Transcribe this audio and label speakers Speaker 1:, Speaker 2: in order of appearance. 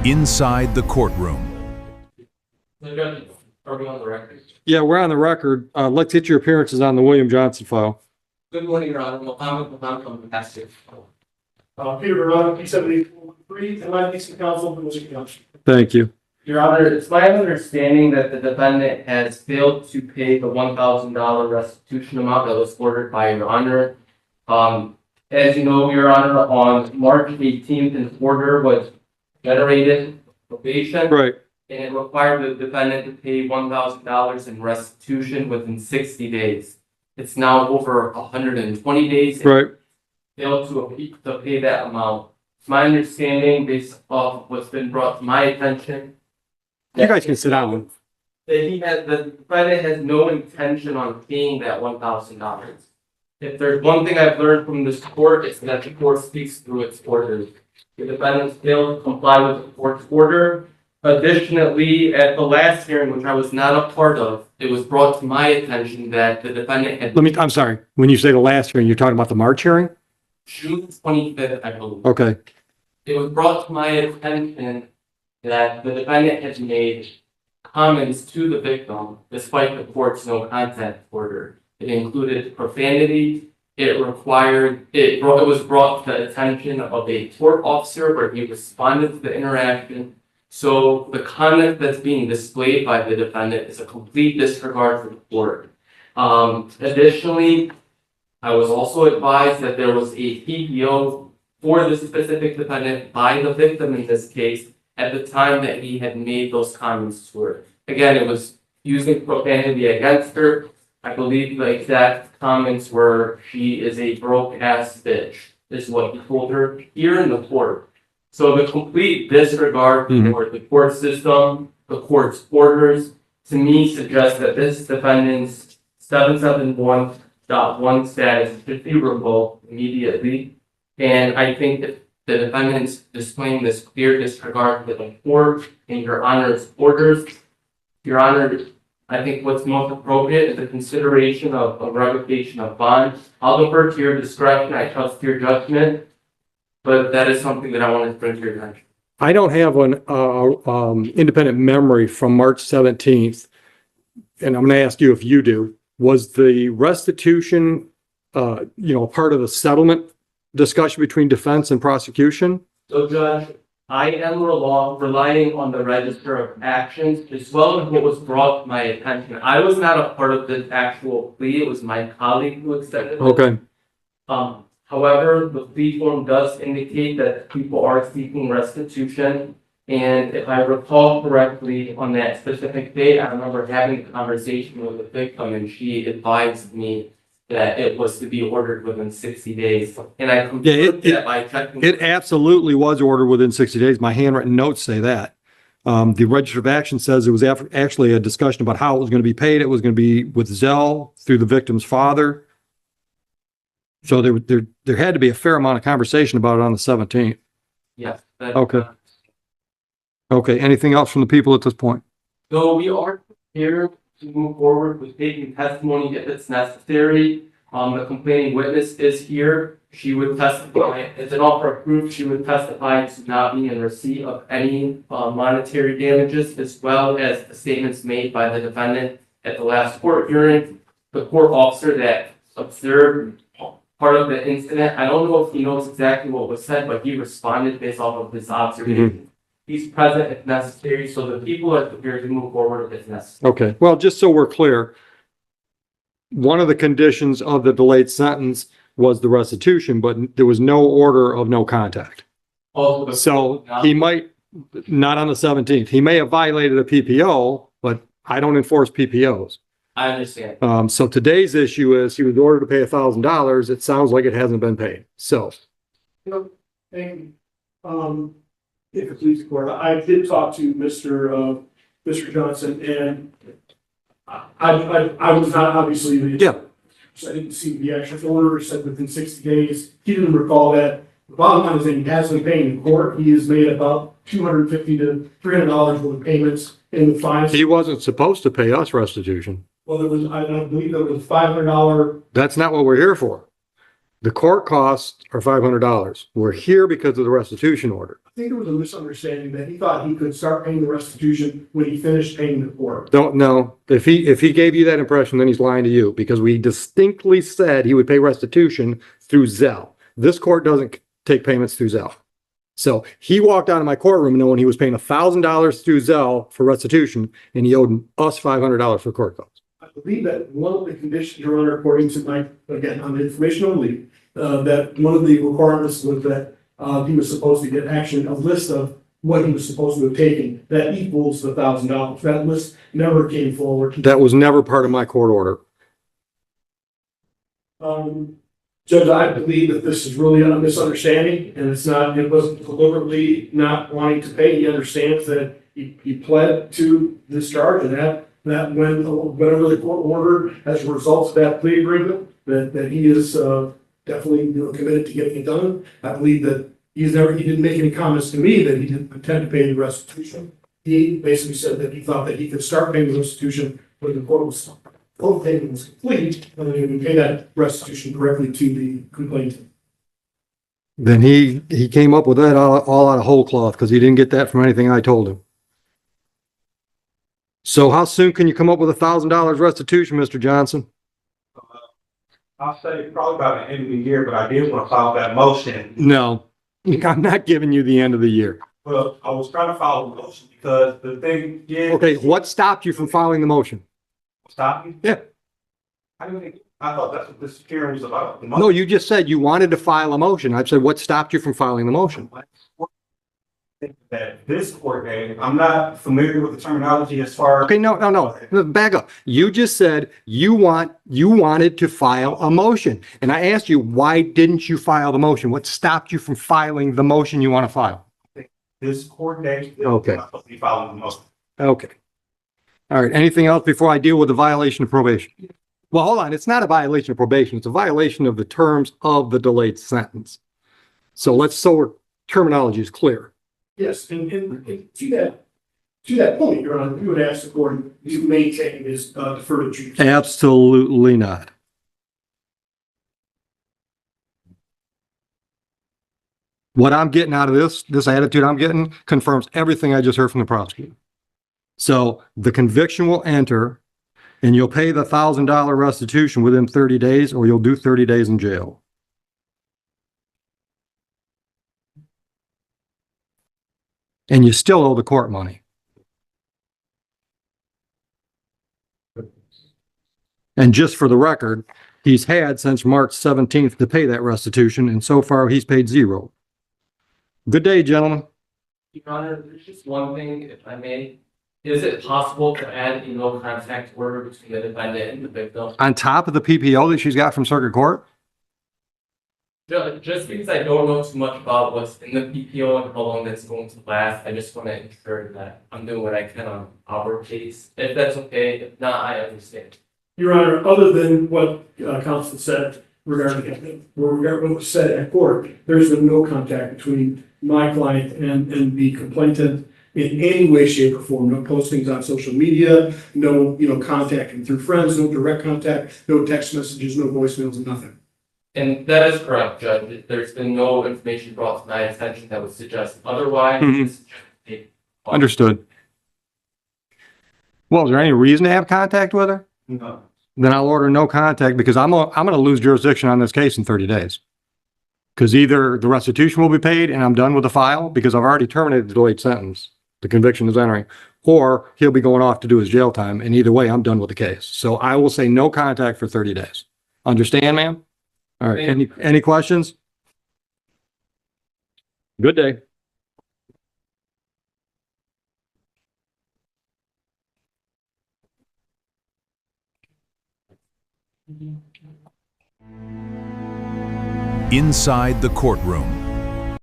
Speaker 1: Inside the courtroom.
Speaker 2: Are we on the record?
Speaker 3: Yeah, we're on the record. Let's get your appearances on the William Johnson file.
Speaker 2: Good morning, Your Honor. Mohammed from the Pastor.
Speaker 4: Peter Verano, P-7843, and my leasing counsel, Mr. Johnson.
Speaker 3: Thank you.
Speaker 2: Your Honor, it's my understanding that the defendant has failed to pay the $1,000 restitution amount that was ordered by Your Honor. As you know, Your Honor, on March 18th, an order was generated, probation.
Speaker 3: Right.
Speaker 2: And it required the defendant to pay $1,000 in restitution within 60 days. It's now over 120 days.
Speaker 3: Right.
Speaker 2: Failed to pay that amount. It's my understanding, based off what's been brought to my attention,
Speaker 3: You guys can sit down.
Speaker 2: that the defendant has no intention on paying that $1,000. If there's one thing I've learned from this court, it's that the court speaks through its orders. The defendant failed to comply with the court's order. Additionally, at the last hearing, which I was not a part of, it was brought to my attention that the defendant had
Speaker 3: I'm sorry. When you say the last hearing, you're talking about the March hearing?
Speaker 2: June 25th, I believe.
Speaker 3: Okay.
Speaker 2: It was brought to my attention that the defendant had made comments to the victim despite the court's no contact order. It included profanity. It was brought to the attention of a court officer where he responded to the interaction. So the conduct that's being displayed by the defendant is a complete disregard for the court. Additionally, I was also advised that there was a PPO for this specific defendant by the victim in this case at the time that he had made those comments to her. Again, it was using profanity against her. I believe the exact comments were, "She is a broke-ass bitch," is what he told her here in the court. So the complete disregard for the court system, the court's orders, to me suggests that this defendant's 771.1 status should be revoked immediately. And I think that the defendant's displaying this clear disregard for the court and Your Honor's orders. Your Honor, I think what's most appropriate is the consideration of a revocation of bond. I'll defer to your discretion. I trust your judgment. But that is something that I wanted to bring to your attention.
Speaker 3: I don't have an independent memory from March 17th, and I'm going to ask you if you do. Was the restitution, part of the settlement discussion between defense and prosecution?
Speaker 2: So, Judge, I am relying on the register of actions as well as what was brought to my attention. I was not a part of the actual plea. It was my colleague who accepted it.
Speaker 3: Okay.
Speaker 2: However, the plea form does indicate that people are seeking restitution. And if I recall correctly, on that specific day, I remember having a conversation with the victim, and she advised me that it was to be ordered within 60 days. And I confirmed that by checking.
Speaker 3: It absolutely was ordered within 60 days. My handwritten notes say that. The register of action says it was actually a discussion about how it was going to be paid. It was going to be with Zelle through the victim's father. So there had to be a fair amount of conversation about it on the 17th.
Speaker 2: Yes.
Speaker 3: Okay. Okay. Anything else from the people at this point? So
Speaker 2: we are here to move forward with taking testimony if it's necessary. The complaining witness is here. She would testify. As an offer of proof, she would testify to not being in receipt of any monetary damages, as well as the statements made by the defendant at the last court hearing. The court officer that observed part of the incident, I don't know if he knows exactly what was said, but he responded based off of his observation. He's present if necessary, so the people are prepared to move forward if necessary.
Speaker 3: Okay. Well, just so we're clear, one of the conditions of the delayed sentence was the restitution, but there was no order of no contact. So he might, not on the 17th, he may have violated a PPO, but I don't enforce PPOs.
Speaker 2: I understand.
Speaker 3: So today's issue is he was ordered to pay $1,000. It sounds like it hasn't been paid. So.
Speaker 4: And, if it pleases the court, I did talk to Mr. Johnson, and I was not obviously so I didn't see the actual order. It said within 60 days. He didn't recall that. The bottom line is that he hasn't paid in court. He has made about $250 to $300 worth of payments in the fines.
Speaker 3: He wasn't supposed to pay us restitution.
Speaker 4: Well, there was, I believe there was $500.
Speaker 3: That's not what we're here for. The court costs are $500. We're here because of the restitution order.
Speaker 4: I think there was a misunderstanding that he thought he could start paying the restitution when he finished paying the court.
Speaker 3: Don't know. If he gave you that impression, then he's lying to you, because we distinctly said he would pay restitution through Zelle. This court doesn't take payments through Zelle. So he walked out of my courtroom knowing he was paying $1,000 through Zelle for restitution, and he owed us $500 for court costs.
Speaker 4: I believe that one of the conditions, Your Honor, according to my, again, on the information only, that one of the requirements was that he was supposed to get action, a list of what he was supposed to have taken that equals the $1,000. That list never came forward.
Speaker 3: That was never part of my court order.
Speaker 4: Judge, I believe that this is really a misunderstanding, and it wasn't deliberately not wanting to pay. He understands that he pled to this charge, and that when whatever the court ordered as a result of that plea agreement, that he is definitely committed to getting it done. I believe that he didn't make any comments to me that he didn't intend to pay the restitution. He basically said that he thought that he could start paying the restitution when the court was payment was complete, and then he would pay that restitution directly to the complainant.
Speaker 3: Then he came up with that all out of whole cloth, because he didn't get that from anything I told him. So how soon can you come up with $1,000 restitution, Mr. Johnson?
Speaker 5: I'll say probably by the end of the year, but I did want to file that motion.
Speaker 3: No, I'm not giving you the end of the year.
Speaker 5: Well, I was trying to file a motion because the thing is.
Speaker 3: Okay, what stopped you from filing the motion?
Speaker 5: Stop me?
Speaker 3: Yeah.
Speaker 5: I thought that's what this hearing was about.
Speaker 3: No, you just said you wanted to file a motion. I said, what stopped you from filing the motion?
Speaker 5: That this court gave, I'm not familiar with the terminology as far.
Speaker 3: Okay, no. Back up. You just said you wanted to file a motion. And I asked you, why didn't you file the motion? What stopped you from filing the motion you want to file?
Speaker 5: This court gave.
Speaker 3: Okay.
Speaker 5: I'm supposed to be filing the motion.
Speaker 3: Okay. All right. Anything else before I deal with the violation of probation? Well, hold on. It's not a violation of probation. It's a violation of the terms of the delayed sentence. So terminology is clear.
Speaker 4: Yes, and to that point, Your Honor, we would ask the court to maintain this deferred adjudication.
Speaker 3: Absolutely not. What I'm getting out of this attitude I'm getting confirms everything I just heard from the prosecutor. So the conviction will enter, and you'll pay the $1,000 restitution within 30 days, or you'll do 30 days in jail. And you still owe the court money. And just for the record, he's had since March 17th to pay that restitution, and so far he's paid $0. Good day, gentlemen.
Speaker 2: Your Honor, there's just one thing, if I may. Is it possible to add a no contact order between the defendant and the victim?
Speaker 3: On top of the PPO that she's got from circuit court?
Speaker 2: Just because I don't know too much about what's in the PPO and how long that's going to last, I just want to ensure that I'm doing what I can on our case. If that's okay, if not, I understand.
Speaker 4: Your Honor, other than what counsel said regarding what was said at court, there's been no contact between my client and the complainant in any way, shape, or form. No postings on social media, no contacting through friends, no direct contact, no text messages, no voicemails, nothing.
Speaker 2: And that is correct, Judge. There's been no information brought to my attention that would suggest otherwise.
Speaker 3: Mhm.
Speaker 2: This is just
Speaker 3: Understood. Well, is there any reason to have contact with her?
Speaker 5: No.
Speaker 3: Then I'll order no contact, because I'm going to lose jurisdiction on this case in 30 days. Because either the restitution will be paid and I'm done with the file because I've already terminated the delayed sentence. The conviction is entering, or he'll be going off to do his jail time. And either way, I'm done with the case. So I will say no contact for 30 days. Understand, ma'am? All right. Any questions? Good day.
Speaker 1: Inside the courtroom.